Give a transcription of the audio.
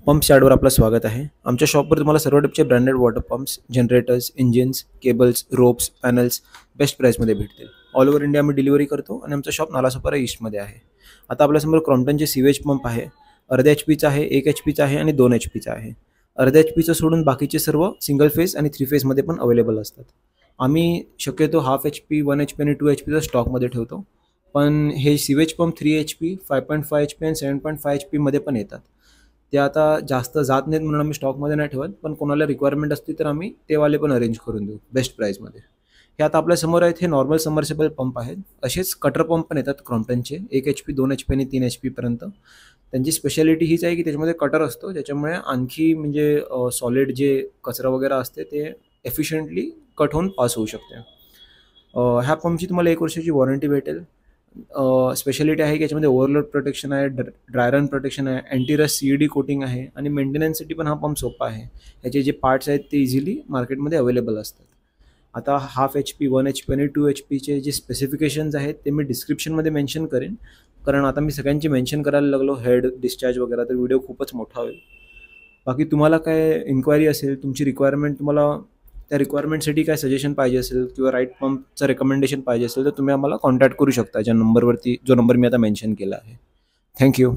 Pump यार्डवर आपलं स्वागत आहे. आमच्या शॉपवर तुम्हाला सर्व टाईपचे branded water pumps, generators, engines, cables, ropes, panels best प्राईसमध्ये भेटतील. ऑल ओव्हर इंडिया आम्ही डिलिव्हरी करतो आणि आमचं शॉप नालासोपारा ईस्टमध्ये आहे. आता आपल्यासमोर क्रॉम्प्टनचे सीवेज पंप आहे. अर्ध्या HP चा आहे, 1 HP चा आहे आणि 2 HP चा आहे. अर्ध्या HP चं सोडून बाकीचे सर्व सिंगल फेज आणि 3 फेजमध्ये पण अवेलेबल असतात. आम्ही शक्यतो हाफ HP, 1 HP आणि 2 HP चा स्टॉकमध्ये ठेवतो. पण हे सीवेज पंप 3 HP, 5.5 HP आणि 7.5 HP मध्ये पण येतात. ते आता जास्त जात नाहीत म्हणून आम्ही स्टॉकमध्ये नाही ठेवत, पण कोणाला रिक्वायरमेंट असते तर आम्ही ते वाले पण अरेंज करून देऊ बेस्ट प्राईसमध्ये. हे आता आपल्यासमोर आहेत, हे नॉर्मल सबमर्सिबल पंप आहेत. असेच कटर पंप पण येतात क्रॉम्प्टनचे 1 HP, 2 HP आणि 3 HP पर्यंत. त्यांची स्पेशालिटी हीच आहे की त्याच्यामध्ये कटर असतो, ज्याच्यामुळे आणखी म्हणजे सॉलिड जे कचरा वगैरे असते ते एफिशियंटली कट होऊन पास होऊ शकते. ह्या पंपची तुम्हाला 1 वर्षाची वॉरंटी भेटेल. स्पेशालिटी आहे की याच्यामध्ये ओव्हरलोड प्रोटेक्शन आहे, ड्राय रन प्रोटेक्शन आहे, अँटी रस्ट CED कोटिंग आहे आणि मेंटेनन्ससाठी पण हा पंप सोपा आहे. याचे जे पार्ट्स आहेत ते इझिली मार्केटमध्ये अवेलेबल असतात. आता हाफ HP, 1 HP आणि 2 HPचे जे स्पेसिफिकेशन्स आहेत ते मी डिस्क्रिप्शनमध्ये मेन्शन करेन, कारण आता मी सगळ्यांची मेन्शन करायला लागलो हेड, डिस्चार्ज वगैरे, तर व्हिडिओ खूपच मोठा होईल. बाकी तुम्हाला काय इन्क्वायरी असेल, तुमची रिक्वायरमेंट, तुम्हाला त्या रिक्वायरमेंटसाठी काय सजेशन पाहिजे असेल किंवा राईट पंपचं रेकमेंडेशन पाहिजे असेल तर तुम्ही आम्हाला कॉन्टॅक्ट करू शकता ज्या नंबरवरती, जो नंबर मी आता मेन्शन केला आहे. थँक्यू.